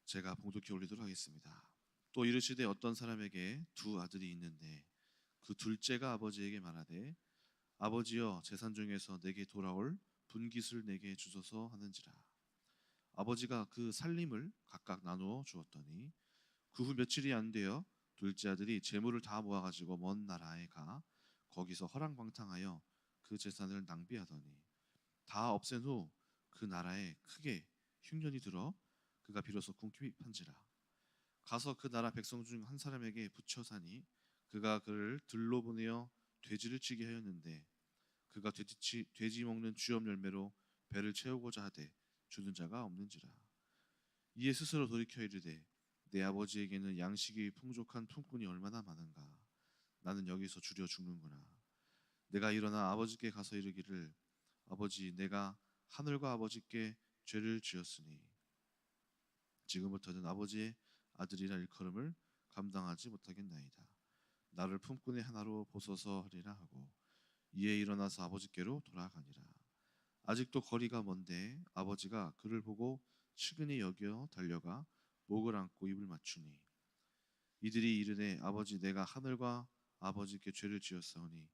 제가 봉독해 올리도록 하겠습니다. 또 이르시되 어떤 사람에게 두 아들이 있는데 그 둘째가 아버지에게 말하되 아버지여 재산 중에서 내게 돌아올 분깃을 내게 주소서 하는지라. 아버지가 그 살림을 각각 나누어 주었더니 그 후 며칠이 안 되어 둘째 아들이 재물을 다 모아가지고 먼 나라에 가 거기서 허랑방탕하여 그 재산을 낭비하더니 다 없앤 후 그 나라에 크게 흉년이 들어 그가 비로소 궁핍한지라. 가서 그 나라 백성 중 한 사람에게 붙여 사니 그가 그를 들로 보내어 돼지를 치게 하였는데 그가 돼지 먹는 쥐업 열매로 배를 채우고자 하되 주는 자가 없는지라. 이에 스스로 돌이켜 이르되 내 아버지에게는 양식이 풍족한 품꾼이 얼마나 많은가. 나는 여기서 주려 죽는구나. 내가 일어나 아버지께 가서 이르기를 아버지 내가 하늘과 아버지께 죄를 지었으니 지금부터는 아버지의 아들이라 일컬음을 감당하지 못하겠나이다. 나를 품꾼의 하나로 보소서 하리라 하고 이에 일어나서 아버지께로 돌아가니라. 아직도 거리가 먼데 아버지가 그를 보고 측은히 여겨 달려가 목을 안고 입을 맞추니 이들이 이르되 아버지 내가 하늘과 아버지께 죄를 지었사오니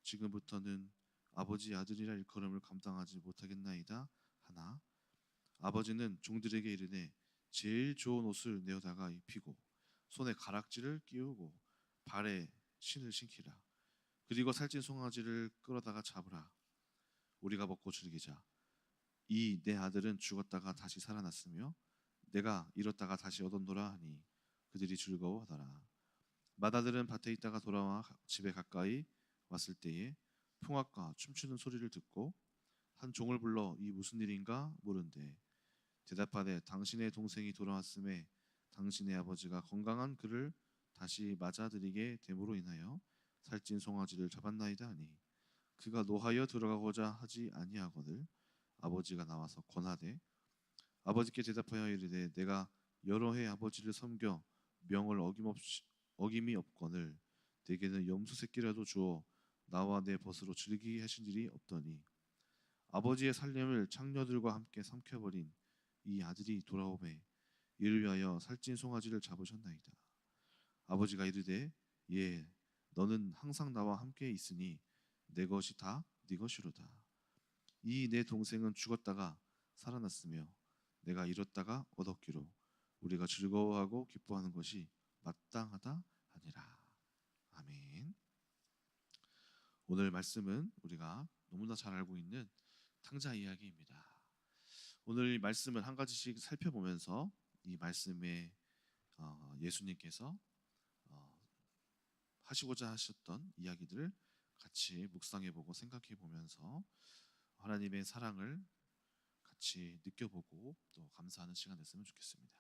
지금부터는 아버지 아들이라 일컬음을 감당하지 못하겠나이다 하나 아버지는 종들에게 이르되 제일 좋은 옷을 내어다가 입히고 손에 가락지를 끼우고 발에 신을 신기라. 그리고 살찐 송아지를 끌어다가 잡으라. 우리가 먹고 즐기자. 이 내 아들은 죽었다가 다시 살아났으며 내가 잃었다가 다시 얻었노라 하니 그들이 즐거워하더라. 맏아들은 밭에 있다가 돌아와 집에 가까이 왔을 때에 풍악과 춤추는 소리를 듣고 한 종을 불러 이 무슨 일인가 물은데 대답하되 당신의 동생이 돌아왔음에 당신의 아버지가 건강한 그를 다시 맞아들이게 됨으로 인하여 살찐 송아지를 잡았나이다 하니 그가 노하여 들어가고자 하지 아니하거늘 아버지가 나와서 권하되 아버지께 대답하여 이르되 내가 여러 해 아버지를 섬겨 명을 어김이 없거늘 내게는 염소 새끼라도 주어 나와 내 벗으로 즐기게 하신 일이 없더니 아버지의 살림을 창녀들과 함께 삼켜버린 이 아들이 돌아오매 이를 위하여 살찐 송아지를 잡으셨나이다. 아버지가 이르되 예 너는 항상 나와 함께 있으니 내 것이 다 네 것이로다. 이 내 동생은 죽었다가 살아났으며 내가 잃었다가 얻었기로 우리가 즐거워하고 기뻐하는 것이 마땅하다 하니라. 아멘. 오늘 말씀은 우리가 너무나 잘 알고 있는 탕자 이야기입니다. 오늘 이 말씀을 한 가지씩 살펴보면서 이 말씀에 예수님께서 하시고자 하셨던 이야기들을 같이 묵상해보고 생각해보면서 하나님의 사랑을 같이 느껴보고 또 감사하는 시간 됐으면 좋겠습니다.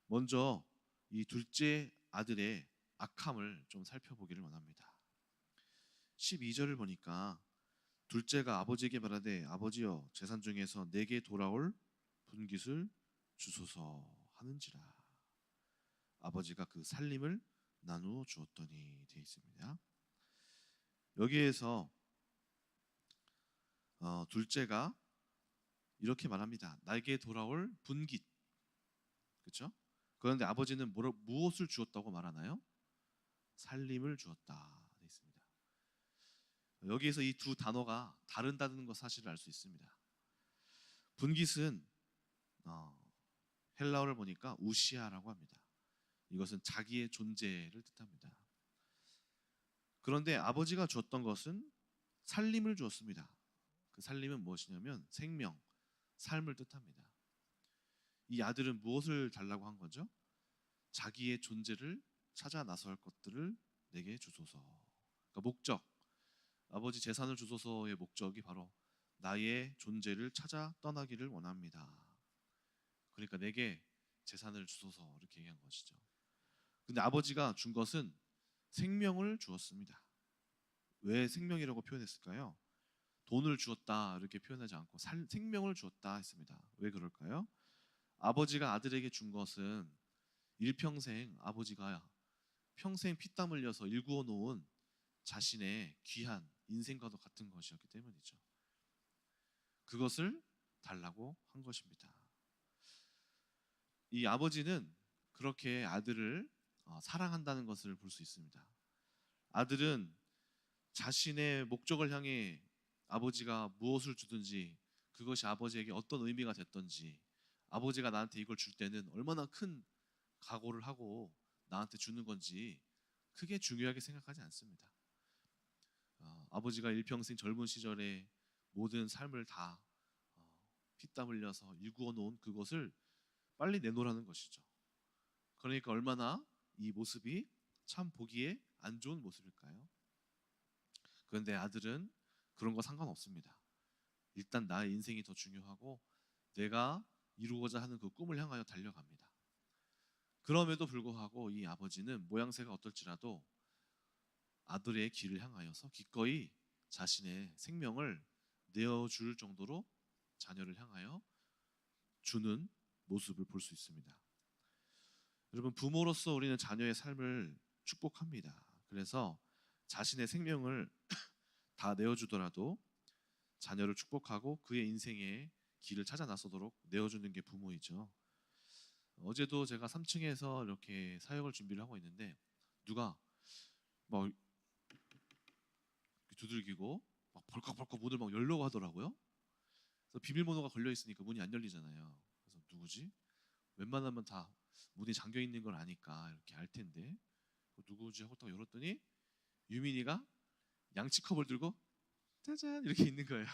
먼저 이 둘째 아들의 악함을 좀 살펴보기를 원합니다. 12절을 보니까 둘째가 아버지에게 말하되 아버지여 재산 중에서 내게 돌아올 분깃을 주소서 하는지라. 아버지가 그 살림을 나누어 주었더니 되어 있습니다. 여기에서 둘째가 이렇게 말합니다. 나에게 돌아올 분깃. 그렇죠? 그런데 아버지는 무엇을 주었다고 말하나요? 살림을 주었다 되어 있습니다. 여기에서 이 두 단어가 다른다는 것 사실을 알 수 있습니다. 분깃은 헬라어를 보니까 우시아라고 합니다. 이것은 자기의 존재를 뜻합니다. 그런데 아버지가 주었던 것은 살림을 주었습니다. 그 살림은 무엇이냐면 생명, 삶을 뜻합니다. 이 아들은 무엇을 달라고 한 거죠? 자기의 존재를 찾아 나설 것들을 내게 주소서. 그러니까 목적, 아버지 재산을 주소서의 목적이 바로 나의 존재를 찾아 떠나기를 원합니다. 그러니까 내게 재산을 주소서 이렇게 얘기한 것이죠. 근데 아버지가 준 것은 생명을 주었습니다. 왜 생명이라고 표현했을까요? 돈을 주었다 이렇게 표현하지 않고 생명을 주었다 했습니다. 왜 그럴까요? 아버지가 아들에게 준 것은 일평생 아버지가 평생 피땀 흘려서 일구어 놓은 자신의 귀한 인생과도 같은 것이었기 때문이죠. 그것을 달라고 한 것입니다. 이 아버지는 그렇게 아들을 사랑한다는 것을 볼 수 있습니다. 아들은 자신의 목적을 향해 아버지가 무엇을 주든지 그것이 아버지에게 어떤 의미가 됐던지, 아버지가 나한테 이걸 줄 때는 얼마나 큰 각오를 하고 나한테 주는 건지 크게 중요하게 생각하지 않습니다. 아버지가 일평생 젊은 시절에 모든 삶을 다 피땀 흘려서 일구어 놓은 그것을 빨리 내놓으라는 것이죠. 그러니까 얼마나 이 모습이 참 보기에 안 좋은 모습일까요? 그런데 아들은 그런 거 상관없습니다. 일단 나의 인생이 더 중요하고 내가 이루고자 하는 그 꿈을 향하여 달려갑니다. 그럼에도 불구하고 이 아버지는 모양새가 어떨지라도 아들의 길을 향하여서 기꺼이 자신의 생명을 내어줄 정도로 자녀를 향하여 주는 모습을 볼 수 있습니다. 여러분, 부모로서 우리는 자녀의 삶을 축복합니다. 그래서 자신의 생명을 다 내어주더라도 자녀를 축복하고 그의 인생의 길을 찾아 나서도록 내어주는 게 부모이죠. 어제도 제가 3층에서 이렇게 사역을 준비를 하고 있는데 누가 막 두들기고 막 벌컥벌컥 문을 막 열려고 하더라고요. 그래서 비밀번호가 걸려 있으니까 문이 안 열리잖아요. 그래서 누구지? 웬만하면 다 문이 잠겨 있는 걸 아니까 이렇게 알 텐데 누구지 하고 딱 열었더니 유민이가 양치컵을 들고 짜잔 이렇게 있는 거예요.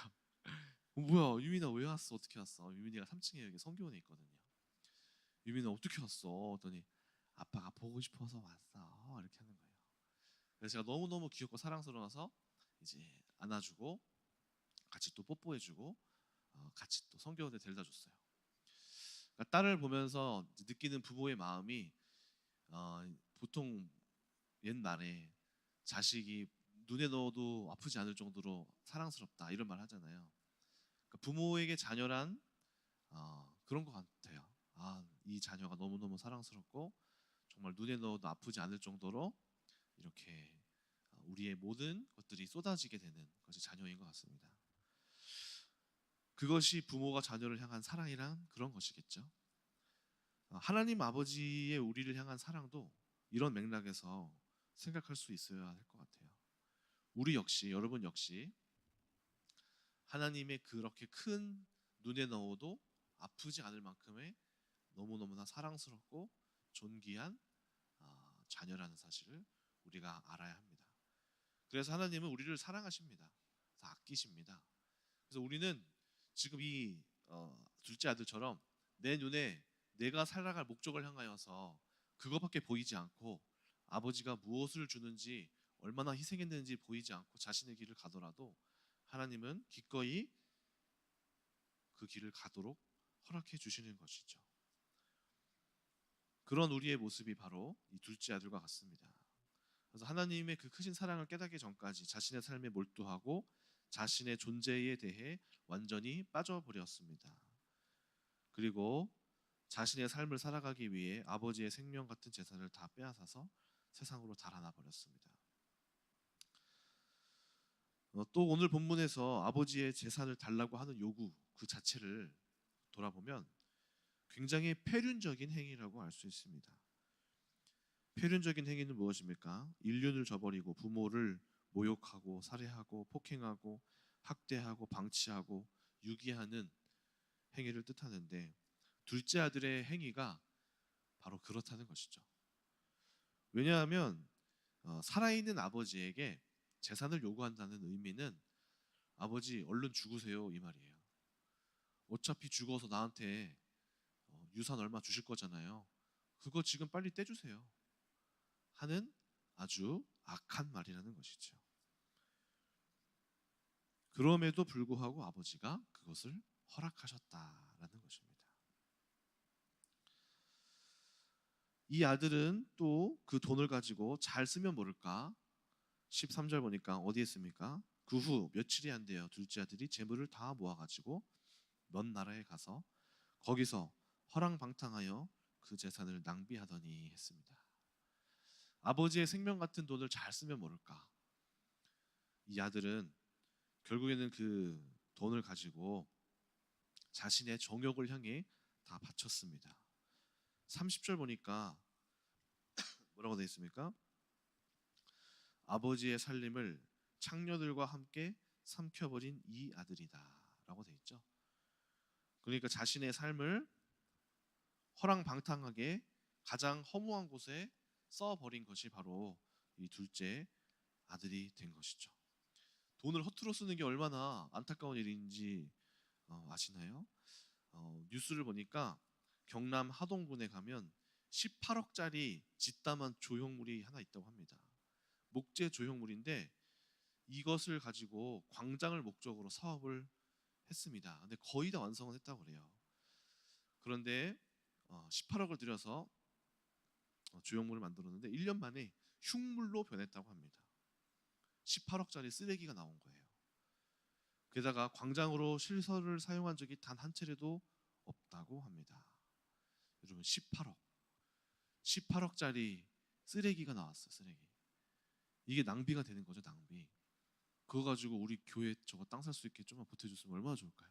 뭐야, 유민아 왜 왔어? 어떻게 왔어? 유민이가 3층에 여기 성교원에 있거든요. 유민아 어떻게 왔어? 했더니 아빠가 보고 싶어서 왔어 이렇게 하는 거예요. 그래서 제가 너무너무 귀엽고 사랑스러워서 이제 안아주고 같이 또 뽀뽀해주고 같이 또 성교원에 데려다 줬어요. 그러니까 딸을 보면서 느끼는 부모의 마음이 보통 옛말에 자식이 눈에 넣어도 아프지 않을 정도로 사랑스럽다 이런 말 하잖아요. 그러니까 부모에게 자녀란 그런 것 같아요. 이 자녀가 너무너무 사랑스럽고 정말 눈에 넣어도 아프지 않을 정도로 이렇게 우리의 모든 것들이 쏟아지게 되는 것이 자녀인 것 같습니다. 그것이 부모가 자녀를 향한 사랑이란 그런 것이겠죠. 하나님 아버지의 우리를 향한 사랑도 이런 맥락에서 생각할 수 있어야 할 것 같아요. 우리 역시, 여러분 역시 하나님의 그렇게 큰 눈에 넣어도 아프지 않을 만큼의 너무너무나 사랑스럽고 존귀한 자녀라는 사실을 우리가 알아야 합니다. 그래서 하나님은 우리를 사랑하십니다. 그래서 아끼십니다. 그래서 우리는 지금 이 둘째 아들처럼 내 눈에 내가 살아갈 목적을 향하여서 그것밖에 보이지 않고 아버지가 무엇을 주는지 얼마나 희생했는지 보이지 않고 자신의 길을 가더라도 하나님은 기꺼이 그 길을 가도록 허락해 주시는 것이죠. 그런 우리의 모습이 바로 이 둘째 아들과 같습니다. 그래서 하나님의 그 크신 사랑을 깨닫기 전까지 자신의 삶에 몰두하고 자신의 존재에 대해 완전히 빠져버렸습니다. 그리고 자신의 삶을 살아가기 위해 아버지의 생명 같은 재산을 다 빼앗아서 세상으로 달아나 버렸습니다. 또 오늘 본문에서 아버지의 재산을 달라고 하는 요구 그 자체를 돌아보면 굉장히 폐륜적인 행위라고 알 수 있습니다. 폐륜적인 행위는 무엇입니까? 인륜을 저버리고 부모를 모욕하고 살해하고 폭행하고 학대하고 방치하고 유기하는 행위를 뜻하는데 둘째 아들의 행위가 바로 그렇다는 것이죠. 왜냐하면 살아있는 아버지에게 재산을 요구한다는 의미는 아버지 얼른 죽으세요 이 말이에요. 어차피 죽어서 나한테 유산 얼마 주실 거잖아요. 그거 지금 빨리 떼주세요 하는 아주 악한 말이라는 것이죠. 그럼에도 불구하고 아버지가 그것을 허락하셨다라는 것입니다. 이 아들은 또 그 돈을 가지고 잘 쓰면 모를까 13절 보니까 어디에 씁니까? 그 후 며칠이 안 돼요. 둘째 아들이 재물을 다 모아가지고 먼 나라에 가서 거기서 허랑방탕하여 그 재산을 낭비하더니 했습니다. 아버지의 생명 같은 돈을 잘 쓰면 모를까 이 아들은 결국에는 그 돈을 가지고 자신의 정욕을 향해 다 바쳤습니다. 30절 보니까 뭐라고 되어 있습니까? 아버지의 살림을 창녀들과 함께 삼켜버린 이 아들이다 라고 되어 있죠. 그러니까 자신의 삶을 허랑방탕하게 가장 허무한 곳에 써버린 것이 바로 이 둘째 아들이 된 것이죠. 돈을 허투루 쓰는 게 얼마나 안타까운 일인지 아시나요? 뉴스를 보니까 경남 하동군에 가면 18억짜리 짓담한 조형물이 하나 있다고 합니다. 목재 조형물인데 이것을 가지고 광장을 목적으로 사업을 했습니다. 근데 거의 다 완성을 했다고 그래요. 그런데 18억을 들여서 조형물을 만들었는데 1년 만에 흉물로 변했다고 합니다. 18억짜리 쓰레기가 나온 거예요. 게다가 광장으로 시설을 사용한 적이 단 한 차례도 없다고 합니다. 여러분 18억짜리 쓰레기가 나왔어요. 쓰레기. 이게 낭비가 되는 거죠. 낭비. 그거 가지고 우리 교회 저거 땅 살 수 있게 좀만 보태줬으면 얼마나 좋을까요?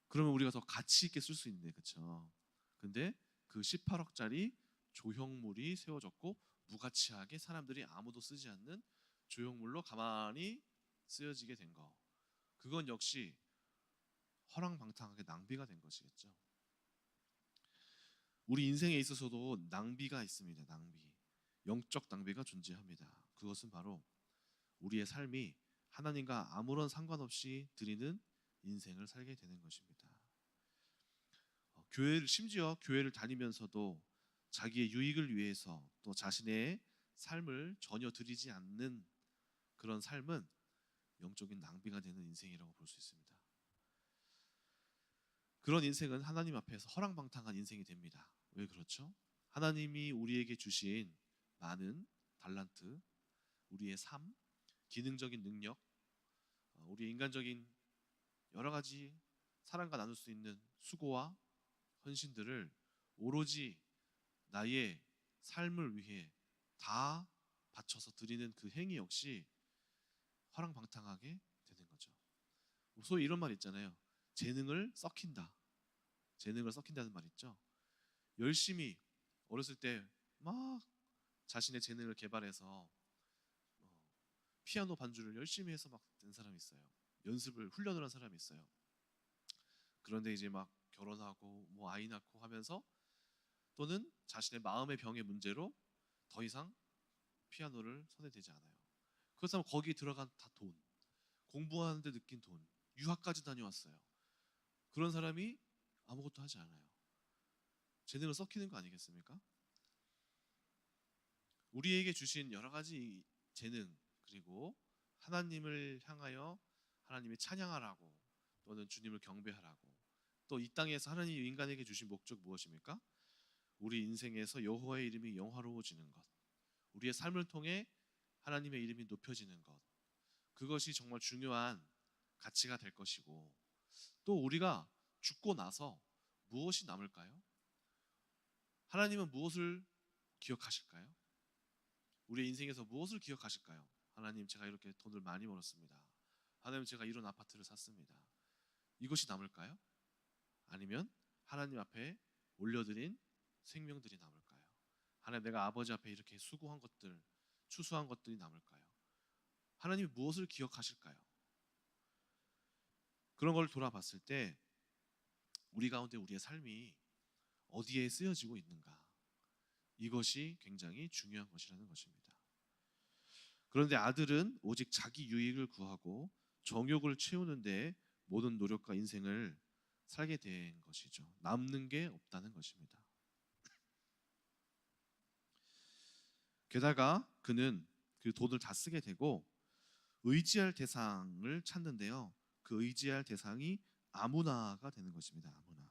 그러면 우리가 더 가치 있게 쓸 수 있는데, 그렇죠? 근데 그 18억짜리 조형물이 세워졌고 무가치하게 사람들이 아무도 쓰지 않는 조형물로 가만히 쓰여지게 된 거. 그건 역시 허랑방탕하게 낭비가 된 것이겠죠. 우리 인생에 있어서도 낭비가 있습니다. 낭비. 영적 낭비가 존재합니다. 그것은 바로 우리의 삶이 하나님과 아무런 상관없이 드리는 인생을 살게 되는 것입니다. 심지어 교회를 다니면서도 자기의 유익을 위해서 또 자신의 삶을 전혀 드리지 않는 그런 삶은 영적인 낭비가 되는 인생이라고 볼 수 있습니다. 그런 인생은 하나님 앞에서 허랑방탕한 인생이 됩니다. 왜 그렇죠? 하나님이 우리에게 주신 많은 달란트, 우리의 삶, 기능적인 능력, 우리의 인간적인 여러 가지 사람과 나눌 수 있는 수고와 헌신들을 오로지 나의 삶을 위해 다 바쳐서 드리는 그 행위 역시 허랑방탕하게 되는 거죠. 소위 이런 말 있잖아요. 재능을 썩힌다는 말 있죠. 열심히 어렸을 때 막 자신의 재능을 개발해서 피아노 반주를 열심히 해서 막 된 사람이 있어요. 훈련을 한 사람이 있어요. 그런데 이제 막 결혼하고 뭐 아이 낳고 하면서 또는 자신의 마음의 병의 문제로 더 이상 피아노를 손에 대지 않아요. 그렇다면 거기에 들어간 다 돈, 공부하는데 느낀 돈, 유학까지 다녀왔어요. 그런 사람이 아무것도 하지 않아요. 재능을 썩히는 거 아니겠습니까? 우리에게 주신 여러 가지 재능, 그리고 하나님을 향하여 하나님의 찬양하라고 또는 주님을 경배하라고, 또 이 땅에서 하나님이 인간에게 주신 목적 무엇입니까? 우리 인생에서 여호와의 이름이 영화로워지는 것, 우리의 삶을 통해 하나님의 이름이 높여지는 것, 그것이 정말 중요한 가치가 될 것이고, 또 우리가 죽고 나서 무엇이 남을까요? 하나님은 무엇을 기억하실까요? 우리의 인생에서 무엇을 기억하실까요? 하나님, 제가 이렇게 돈을 많이 벌었습니다. 하나님, 제가 이런 아파트를 샀습니다. 이것이 남을까요? 아니면 하나님 앞에 올려드린 생명들이 남을까요? 하나님, 내가 아버지 앞에 이렇게 수고한 것들, 추수한 것들이 남을까요? 하나님이 무엇을 기억하실까요? 그런 걸 돌아봤을 때 우리 가운데 우리의 삶이 어디에 쓰여지고 있는가, 이것이 굉장히 중요한 것이라는 것입니다. 그런데 아들은 오직 자기 유익을 구하고 정욕을 채우는 데 모든 노력과 인생을 살게 된 것이죠. 남는 게 없다는 것입니다. 게다가 그는 그 돈을 다 쓰게 되고 의지할 대상을 찾는데요. 그 의지할 대상이 아무나가 되는 것입니다. 아무나.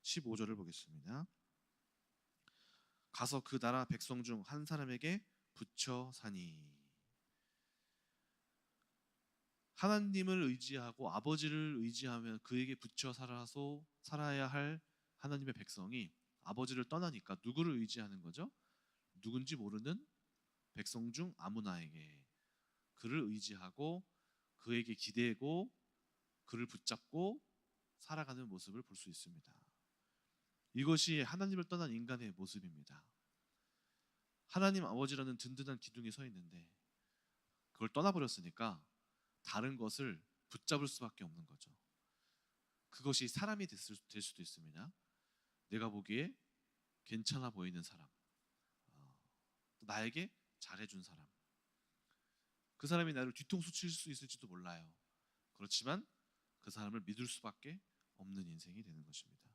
15절을 보겠습니다. 가서 그 나라 백성 중 한 사람에게 붙여 사니. 하나님을 의지하고 아버지를 의지하면 그에게 붙여 살아야 할 하나님의 백성이 아버지를 떠나니까 누구를 의지하는 거죠? 누군지 모르는 백성 중 아무나에게, 그를 의지하고 그에게 기대고 그를 붙잡고 살아가는 모습을 볼 수 있습니다. 이것이 하나님을 떠난 인간의 모습입니다. 하나님 아버지라는 든든한 기둥이 서 있는데 그걸 떠나버렸으니까 다른 것을 붙잡을 수밖에 없는 거죠. 그것이 사람이 될 수도 있습니다. 내가 보기에 괜찮아 보이는 사람, 나에게 잘해준 사람, 그 사람이 나를 뒤통수 칠 수 있을지도 몰라요. 그렇지만 그 사람을 믿을 수밖에 없는 인생이 되는 것입니다.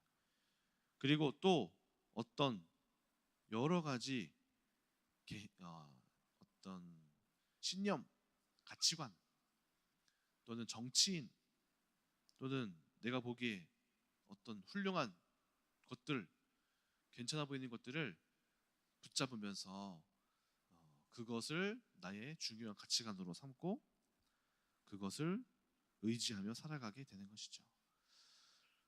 그리고 또 어떤 여러 가지 어떤 신념, 가치관 또는 정치인 또는 내가 보기에 어떤 훌륭한 것들, 괜찮아 보이는 것들을 붙잡으면서 그것을 나의 중요한 가치관으로 삼고 그것을 의지하며 살아가게 되는 것이죠.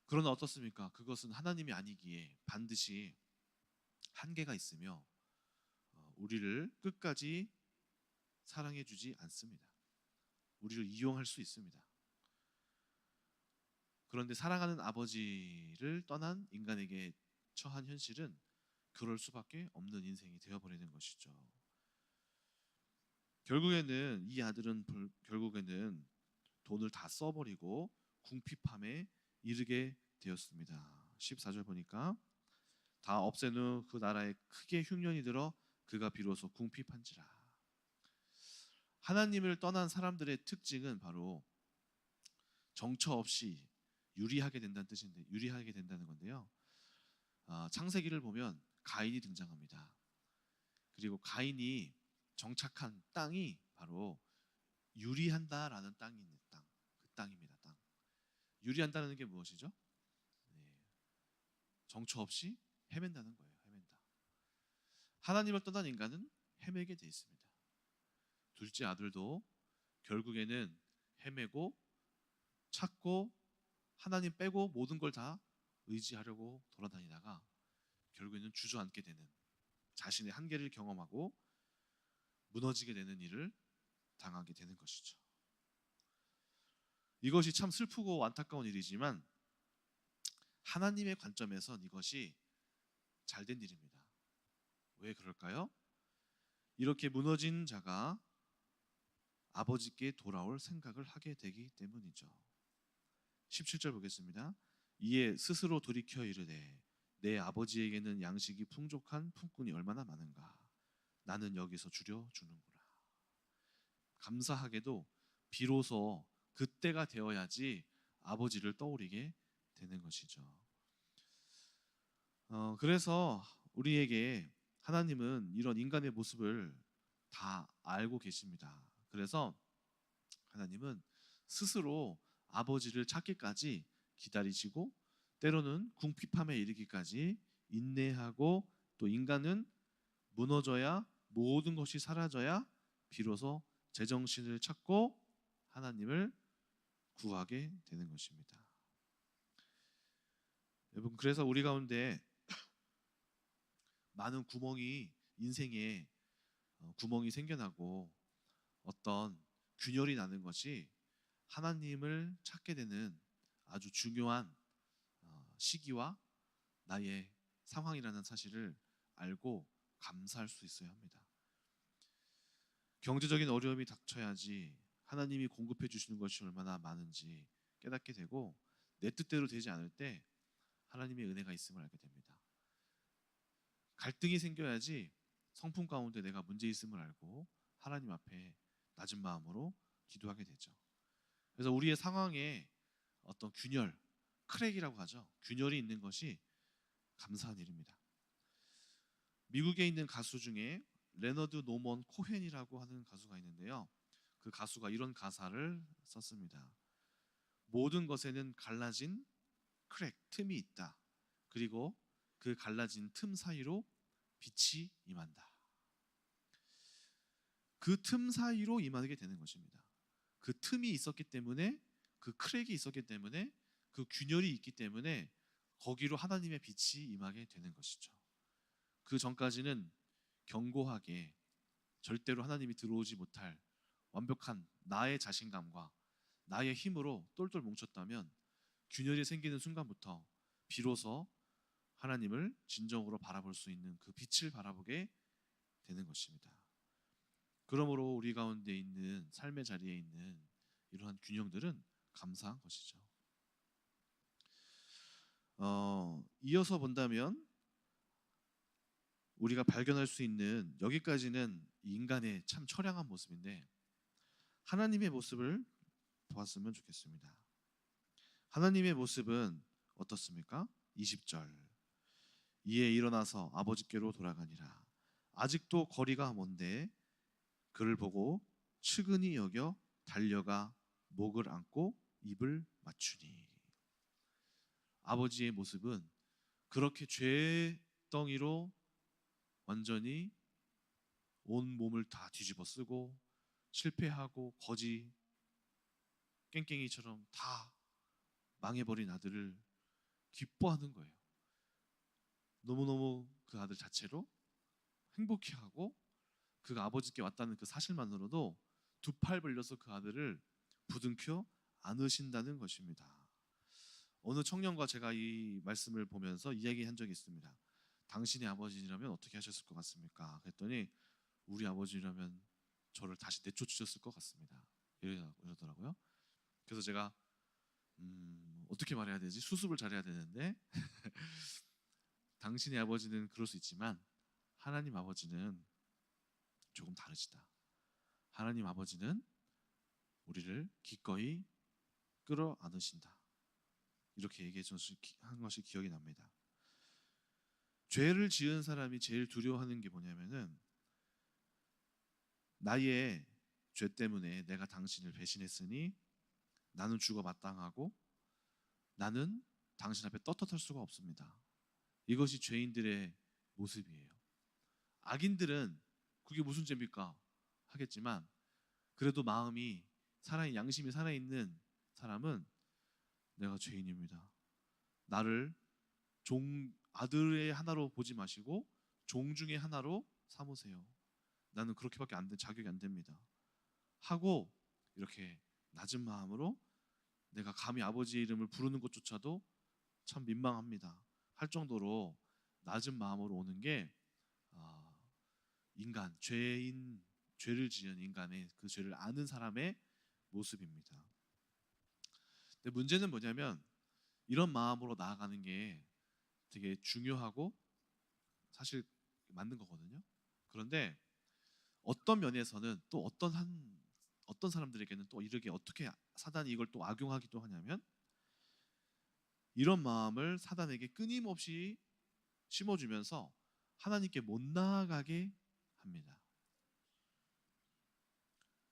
그러나 어떻습니까? 그것은 하나님이 아니기에 반드시 한계가 있으며 우리를 끝까지 사랑해 주지 않습니다. 우리를 이용할 수 있습니다. 그런데 사랑하는 아버지를 떠난 인간에게 처한 현실은 그럴 수밖에 없는 인생이 되어버리는 것이죠. 결국에는 이 아들은 결국에는 돈을 다 써버리고 궁핍함에 이르게 되었습니다. 14절 보니까 다 없앤 후 그 나라에 크게 흉년이 들어 그가 비로소 궁핍한지라. 하나님을 떠난 사람들의 특징은 바로 정처 없이 유리하게 된다는 뜻인데 유리하게 된다는 건데요. 창세기를 보면 가인이 등장합니다. 그리고 가인이 정착한 땅이 바로 유리한다라는 땅이 있는 땅, 그 땅입니다. 땅. 유리한다는 게 무엇이죠? 네. 정처 없이 헤맨다는 거예요. 헤맨다. 하나님을 떠난 인간은 헤매게 돼 있습니다. 둘째 아들도 결국에는 헤매고 찾고 하나님 빼고 모든 걸 다 의지하려고 돌아다니다가 결국에는 주저앉게 되는, 자신의 한계를 경험하고 무너지게 되는 일을 당하게 되는 것이죠. 이것이 참 슬프고 안타까운 일이지만 하나님의 관점에선 이것이 잘된 일입니다. 왜 그럴까요? 이렇게 무너진 자가 아버지께 돌아올 생각을 하게 되기 때문이죠. 17절 보겠습니다. 이에 스스로 돌이켜 이르되 내 아버지에게는 양식이 풍족한 품꾼이 얼마나 많은가. 나는 여기서 줄여 주는구나. 감사하게도 비로소 그때가 되어야지 아버지를 떠올리게 되는 것이죠. 그래서 우리에게 하나님은 이런 인간의 모습을 다 알고 계십니다. 그래서 하나님은 스스로 아버지를 찾기까지 기다리시고 때로는 궁핍함에 이르기까지 인내하고 또 인간은 무너져야 모든 것이 사라져야 비로소 제정신을 찾고 하나님을 구하게 되는 것입니다. 여러분, 그래서 우리 가운데 많은 구멍이 인생에 구멍이 생겨나고 어떤 균열이 나는 것이 하나님을 찾게 되는 아주 중요한 시기와 나의 상황이라는 사실을 알고 감사할 수 있어야 합니다. 경제적인 어려움이 닥쳐야지 하나님이 공급해 주시는 것이 얼마나 많은지 깨닫게 되고 내 뜻대로 되지 않을 때 하나님의 은혜가 있음을 알게 됩니다. 갈등이 생겨야지 성품 가운데 내가 문제 있음을 알고 하나님 앞에 낮은 마음으로 기도하게 되죠. 그래서 우리의 상황에 어떤 균열, 크랙이라고 하죠. 균열이 있는 것이 감사한 일입니다. 미국에 있는 가수 중에 레너드 노먼 코헨이라고 하는 가수가 있는데요. 그 가수가 이런 가사를 썼습니다. 모든 것에는 갈라진 크랙, 틈이 있다. 그리고 그 갈라진 틈 사이로 빛이 임한다. 그 틈 사이로 임하게 되는 것입니다. 그 틈이 있었기 때문에, 그 크랙이 있었기 때문에, 그 균열이 있기 때문에 거기로 하나님의 빛이 임하게 되는 것이죠. 그 전까지는 견고하게 절대로 하나님이 들어오지 못할 완벽한 나의 자신감과 나의 힘으로 똘똘 뭉쳤다면 균열이 생기는 순간부터 비로소 하나님을 진정으로 바라볼 수 있는 그 빛을 바라보게 되는 것입니다. 그러므로 우리 가운데 있는 삶의 자리에 있는 이러한 균형들은 감사한 것이죠. 이어서 본다면 우리가 발견할 수 있는, 여기까지는 인간의 참 처량한 모습인데 하나님의 모습을 보았으면 좋겠습니다. 하나님의 모습은 어떻습니까? 20절, 이에 일어나서 아버지께로 돌아가니라. 아직도 거리가 먼데 그를 보고 측은히 여겨 달려가 목을 안고 입을 맞추니. 아버지의 모습은 그렇게 죄덩이로 완전히 온 몸을 다 뒤집어 쓰고 실패하고 거지 깽깽이처럼 다 망해버린 아들을 기뻐하는 거예요. 너무너무 그 아들 자체로 행복해하고 그가 아버지께 왔다는 그 사실만으로도 두 팔 벌려서 그 아들을 부둥켜 안으신다는 것입니다. 어느 청년과 제가 이 말씀을 보면서 이야기한 적이 있습니다. 당신의 아버지라면 어떻게 하셨을 것 같습니까? 그랬더니 우리 아버지라면 저를 다시 내쫓으셨을 것 같습니다. 이러더라고요. 그래서 제가 어떻게 말해야 되지? 수습을 잘해야 되는데 당신의 아버지는 그럴 수 있지만 하나님 아버지는 조금 다르시다. 하나님 아버지는 우리를 기꺼이 끌어안으신다. 이렇게 얘기해 한 것이 기억이 납니다. 죄를 지은 사람이 제일 두려워하는 게 뭐냐면은 나의 죄 때문에 내가 당신을 배신했으니 나는 죽어 마땅하고 나는 당신 앞에 떳떳할 수가 없습니다. 이것이 죄인들의 모습이에요. 악인들은 그게 무슨 죄입니까? 하겠지만 그래도 마음이 양심이 살아있는 사람은 내가 죄인입니다. 나를 아들의 하나로 보지 마시고 종 중의 하나로 삼으세요. 나는 그렇게밖에 자격이 안 됩니다. 하고 이렇게 낮은 마음으로 내가 감히 아버지의 이름을 부르는 것조차도 참 민망합니다. 할 정도로 낮은 마음으로 오는 게 인간, 죄를 지은 인간의 그 죄를 아는 사람의 모습입니다. 근데 문제는 뭐냐면 이런 마음으로 나아가는 게 되게 중요하고 사실 맞는 거거든요. 그런데 어떤 면에서는 또 어떤 사람들에게는 또 이렇게 어떻게 사단이 이걸 또 악용하기도 하냐면 이런 마음을 사단에게 끊임없이 심어주면서 하나님께 못 나아가게 합니다.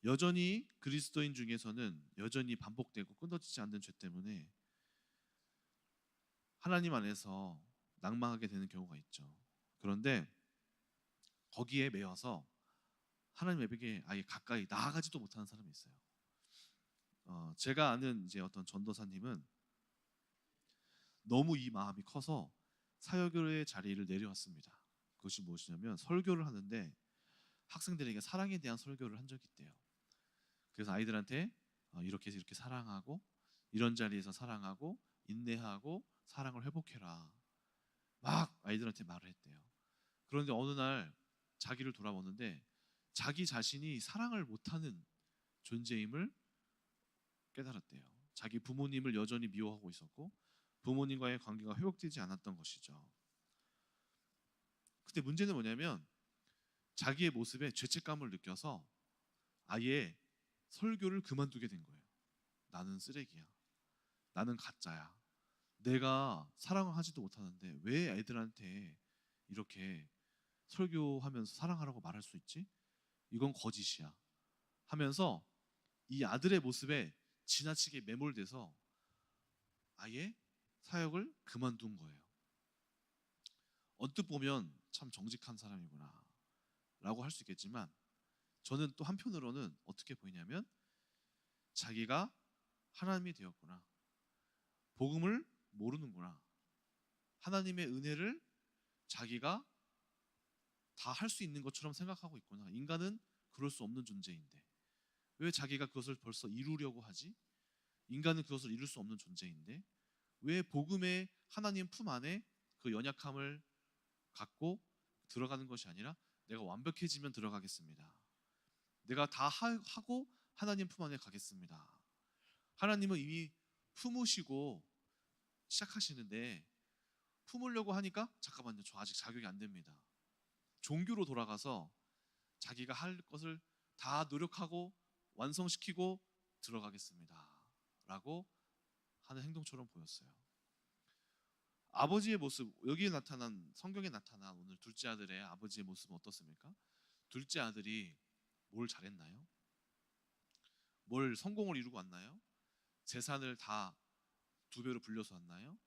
여전히 그리스도인 중에서는 여전히 반복되고 끊어지지 않는 죄 때문에 하나님 안에서 낭망하게 되는 경우가 있죠. 그런데 거기에 매여서 하나님에게 아예 가까이 나아가지도 못하는 사람이 있어요. 제가 아는 이제 어떤 전도사님은 너무 이 마음이 커서 사역의 자리를 내려왔습니다. 그것이 무엇이냐면 설교를 하는데 학생들에게 사랑에 대한 설교를 한 적이 있대요. 그래서 아이들한테 이렇게 이렇게 사랑하고 이런 자리에서 사랑하고 인내하고 사랑을 회복해라. 막 아이들한테 말을 했대요. 그런데 어느 날 자기를 돌아보는데 자기 자신이 사랑을 못하는 존재임을 깨달았대요. 자기 부모님을 여전히 미워하고 있었고 부모님과의 관계가 회복되지 않았던 것이죠. 근데 문제는 뭐냐면 자기의 모습에 죄책감을 느껴서 아예 설교를 그만두게 된 거예요. 나는 쓰레기야. 나는 가짜야. 내가 사랑을 하지도 못하는데 왜 애들한테 이렇게 설교하면서 사랑하라고 말할 수 있지? 이건 거짓이야. 하면서 이 아들의 모습에 지나치게 매몰돼서 아예 사역을 그만둔 거예요. 언뜻 보면 참 정직한 사람이구나 라고 할 수 있겠지만 저는 또 한편으로는 어떻게 보이냐면 자기가 하나님이 되었구나, 복음을 모르는구나, 하나님의 은혜를 자기가 다 할 수 있는 것처럼 생각하고 있구나. 인간은 그럴 수 없는 존재인데 왜 자기가 그것을 벌써 이루려고 하지? 인간은 그것을 이룰 수 없는 존재인데 왜 복음의 하나님 품 안에 그 연약함을 갖고 들어가는 것이 아니라 내가 완벽해지면 들어가겠습니다. 내가 다 하고 하나님 품 안에 가겠습니다. 하나님은 이미 품으시고 시작하시는데 품으려고 하니까 잠깐만요, 저 아직 자격이 안 됩니다. 종교로 돌아가서 자기가 할 것을 다 노력하고 완성시키고 들어가겠습니다 라고 하는 행동처럼 보였어요. 아버지의 모습, 여기에 나타난, 성경에 나타난 오늘 둘째 아들의 아버지의 모습은 어떻습니까? 둘째 아들이 뭘 잘했나요? 뭘 성공을 이루고 왔나요? 재산을 다 두 배로 불려서 왔나요?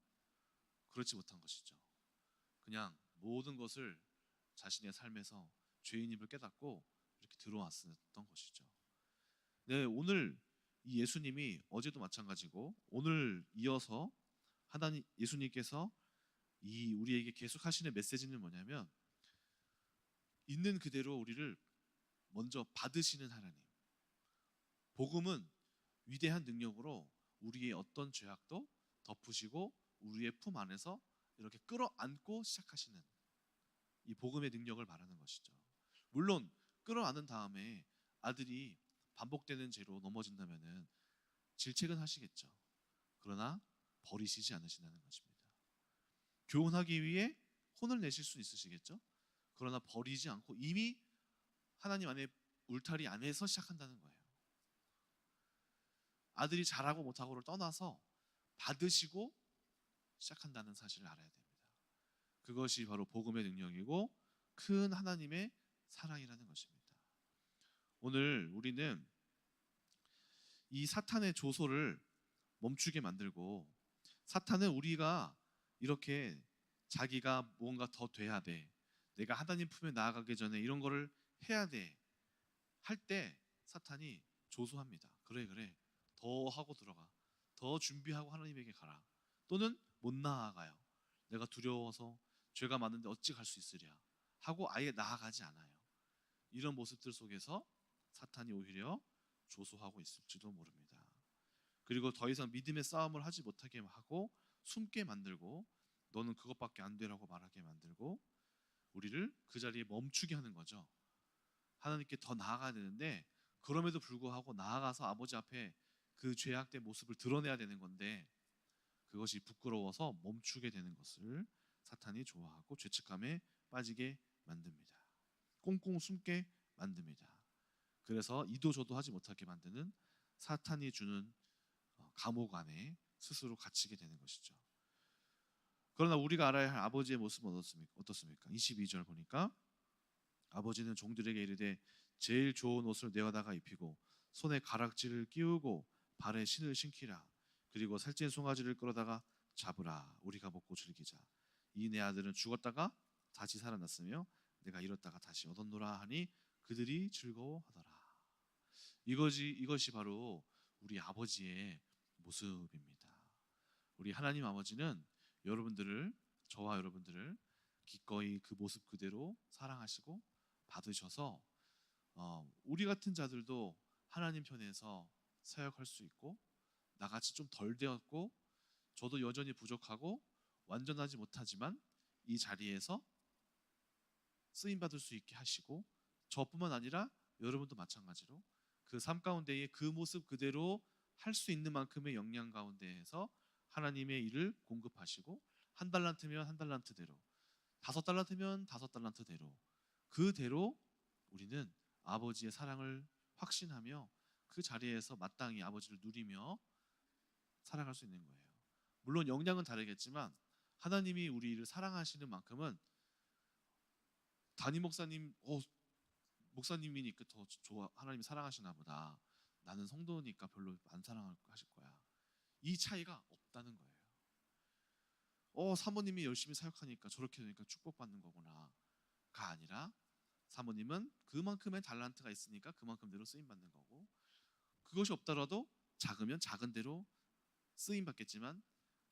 그렇지 못한 것이죠. 그냥 모든 것을 자신의 삶에서 죄인임을 깨닫고 이렇게 들어왔었던 것이죠. 네, 오늘 이 예수님이 어제도 마찬가지고 오늘 이어서 하나님 예수님께서 이 우리에게 계속 하시는 메시지는 뭐냐면 있는 그대로 우리를 먼저 받으시는 하나님. 복음은 위대한 능력으로 우리의 어떤 죄악도 덮으시고 우리의 품 안에서 이렇게 끌어안고 시작하시는 이 복음의 능력을 말하는 것이죠. 물론 끌어안은 다음에 아들이 반복되는 죄로 넘어진다면은 질책은 하시겠죠. 그러나 버리시지 않으신다는 것입니다. 교훈하기 위해 혼을 내실 수 있으시겠죠. 그러나 버리지 않고 이미 하나님 안에 울타리 안에서 시작한다는 거예요. 아들이 잘하고 못하고를 떠나서 받으시고 시작한다는 사실을 알아야 됩니다. 그것이 바로 복음의 능력이고 큰 하나님의 사랑이라는 것입니다. 오늘 우리는 이 사탄의 조소를 멈추게 만들고, 사탄은 우리가 이렇게 자기가 뭔가 더 돼야 돼, 내가 하나님 품에 나아가기 전에 이런 거를 해야 돼 할 때 사탄이 조소합니다. 그래 더 하고 들어가, 더 준비하고 하나님에게 가라. 또는 못 나아가요. 내가 두려워서 죄가 많은데 어찌 갈 수 있으랴 하고 아예 나아가지 않아요. 이런 모습들 속에서 사탄이 오히려 조소하고 있을지도 모릅니다. 그리고 더 이상 믿음의 싸움을 하지 못하게 하고 숨게 만들고 너는 그것밖에 안 되라고 말하게 만들고 우리를 그 자리에 멈추게 하는 거죠. 하나님께 더 나아가야 되는데 그럼에도 불구하고 나아가서 아버지 앞에 그 죄악된 모습을 드러내야 되는 건데 그것이 부끄러워서 멈추게 되는 것을 사탄이 좋아하고 죄책감에 빠지게 만듭니다. 꽁꽁 숨게 만듭니다. 그래서 이도 저도 하지 못하게 만드는 사탄이 주는 감옥 안에 스스로 갇히게 되는 것이죠. 그러나 우리가 알아야 할 아버지의 모습은 어떻습니까? 22절 보니까 아버지는 종들에게 이르되 제일 좋은 옷을 내어다가 입히고 손에 가락지를 끼우고 발에 신을 신기라. 그리고 살찐 송아지를 끌어다가 잡으라. 우리가 먹고 즐기자. 이 내 아들은 죽었다가 다시 살아났으며 내가 잃었다가 다시 얻었노라 하니 그들이 즐거워하더라. 이것이 바로 우리 아버지의 모습입니다. 우리 하나님 아버지는 저와 여러분들을 기꺼이 그 모습 그대로 사랑하시고 받으셔서 우리 같은 자들도 하나님 편에서 사역할 수 있고 나같이 좀 덜 되었고 저도 여전히 부족하고 완전하지 못하지만 이 자리에서 쓰임받을 수 있게 하시고 저뿐만 아니라 여러분도 마찬가지로 그 삶 가운데에 그 모습 그대로 할 수 있는 만큼의 역량 가운데에서 하나님의 일을 공급하시고 한 달란트면 한 달란트대로, 5달란트면 5달란트대로 그대로 우리는 아버지의 사랑을 확신하며 그 자리에서 마땅히 아버지를 누리며 살아갈 수 있는 거예요. 물론 역량은 다르겠지만 하나님이 우리를 사랑하시는 만큼은 담임 목사님, 목사님이니까 더 좋아, 하나님이 사랑하시나 보다. 나는 성도니까 별로 안 사랑하실 거야. 이 차이가 없다는 거예요. 사모님이 열심히 사역하니까 저렇게 되니까 축복받는 거구나가 아니라 사모님은 그만큼의 달란트가 있으니까 그만큼대로 쓰임받는 거고 그것이 없더라도 작으면 작은 대로 쓰임받겠지만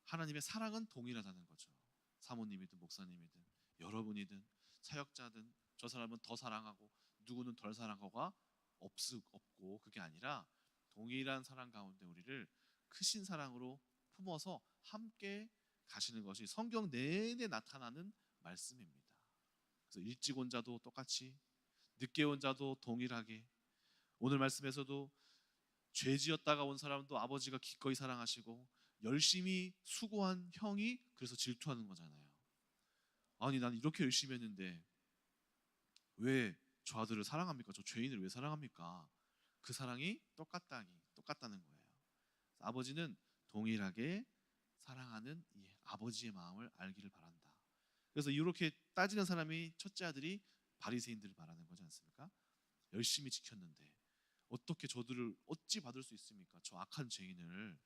하나님의 사랑은 동일하다는 거죠. 사모님이든 목사님이든 여러분이든 사역자든 저 사람은 더 사랑하고 누구는 덜 사랑하고가 없고 그게 아니라 동일한 사랑 가운데 우리를 크신 사랑으로 품어서 함께 가시는 것이 성경 내내 나타나는 말씀입니다. 그래서 일찍 온 자도 똑같이, 늦게 온 자도 동일하게, 오늘 말씀에서도 죄 지었다가 온 사람도 아버지가 기꺼이 사랑하시고, 열심히 수고한 형이 그래서 질투하는 거잖아요. 아니, 난 이렇게 열심히 했는데 왜 저 아들을 사랑합니까? 저 죄인을 왜 사랑합니까? 그 사랑이 똑같다는 거예요. 아버지는 동일하게 사랑하는 이 아버지의 마음을 알기를 바란다. 그래서 이렇게 따지는 사람이 첫째 아들이 바리새인들을 말하는 거지 않습니까? 열심히 지켰는데 어떻게 저들을 어찌 받을 수 있습니까? 저 악한 죄인을.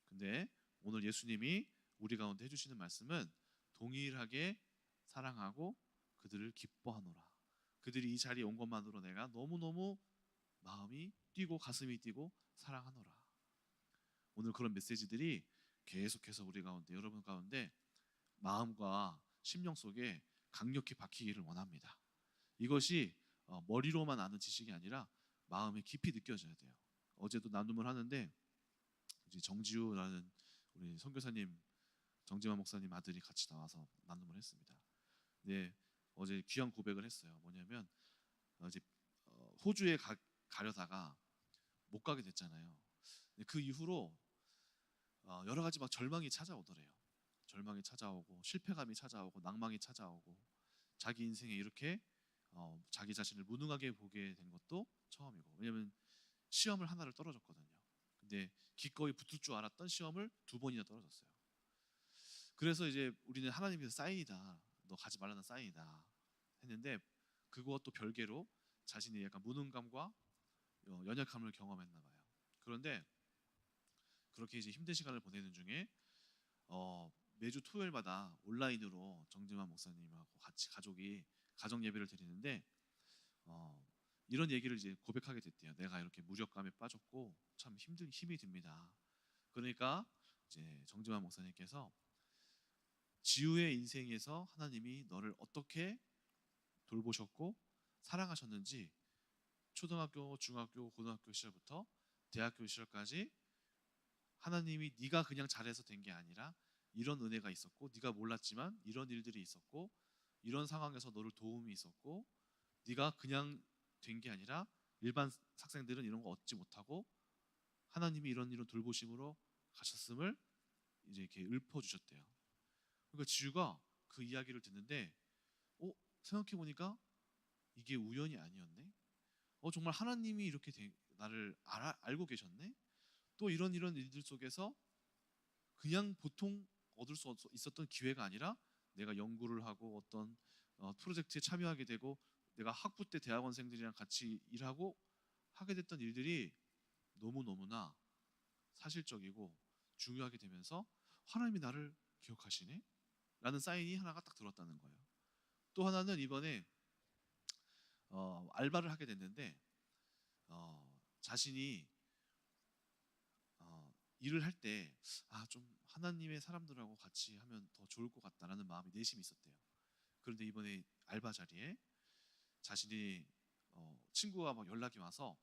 근데 오늘 예수님이 우리 가운데 해주시는 말씀은 동일하게 사랑하고 그들을 기뻐하노라. 그들이 이 자리에 온 것만으로 내가 너무너무 마음이 뛰고 가슴이 뛰고 사랑하노라. 오늘 그런 메시지들이 계속해서 우리 가운데, 여러분 가운데 마음과 심령 속에 강력히 박히기를 원합니다. 이것이 머리로만 아는 지식이 아니라 마음에 깊이 느껴져야 돼요. 어제도 나눔을 하는데 이제 정지우라는 우리 선교사님, 정지만 목사님 아들이 같이 나와서 나눔을 했습니다. 네, 어제 귀한 고백을 했어요. 뭐냐면 이제 호주에 가려다가 못 가게 됐잖아요. 그 이후로 여러 가지 막 절망이 찾아오더래요. 절망이 찾아오고 실패감이 찾아오고 낭망이 찾아오고 자기 인생에 이렇게 자기 자신을 무능하게 보게 된 것도 처음이고, 왜냐하면 시험을 하나를 떨어졌거든요. 근데 기꺼이 붙을 줄 알았던 시험을 2번이나 떨어졌어요. 그래서 이제 우리는 하나님께서 사인이다, 너 가지 말라는 사인이다 했는데, 그것도 별개로 자신의 약간 무능감과 연약함을 경험했나 봐요. 그런데 그렇게 이제 힘든 시간을 보내는 중에 매주 토요일마다 온라인으로 정지만 목사님하고 같이 가정 예배를 드리는데 이런 얘기를 이제 고백하게 됐대요. 내가 이렇게 무력감에 빠졌고 참 힘이 듭니다. 그러니까 이제 정지만 목사님께서 지우의 인생에서 하나님이 너를 어떻게 돌보셨고 사랑하셨는지 초등학교, 중학교, 고등학교 시절부터 대학교 시절까지 하나님이 네가 그냥 잘해서 된 게 아니라 이런 은혜가 있었고, 네가 몰랐지만 이런 일들이 있었고, 이런 상황에서 너를 도움이 있었고, 네가 그냥 된 게 아니라 일반 학생들은 이런 거 얻지 못하고 하나님이 이런 돌보심으로 가셨음을 이제 이렇게 읊어주셨대요. 그러니까 지우가 그 이야기를 듣는데 생각해 보니까 이게 우연이 아니었네. 정말 하나님이 이렇게 나를 알고 계셨네. 또 이런 일들 속에서 그냥 보통 얻을 수 있었던 기회가 아니라 내가 연구를 하고 어떤 프로젝트에 참여하게 되고 내가 학부 때 대학원생들이랑 같이 일하고 하게 됐던 일들이 너무너무나 사실적이고 중요하게 되면서 하나님이 나를 기억하시네? 라는 사인이 하나가 딱 들었다는 거예요. 또 하나는 이번에 알바를 하게 됐는데 자신이 일을 할 때 좀 하나님의 사람들하고 같이 하면 더 좋을 것 같다라는 마음이 내심이 있었대요. 그런데 이번에 알바 자리에 자신이 친구가 막 연락이 와서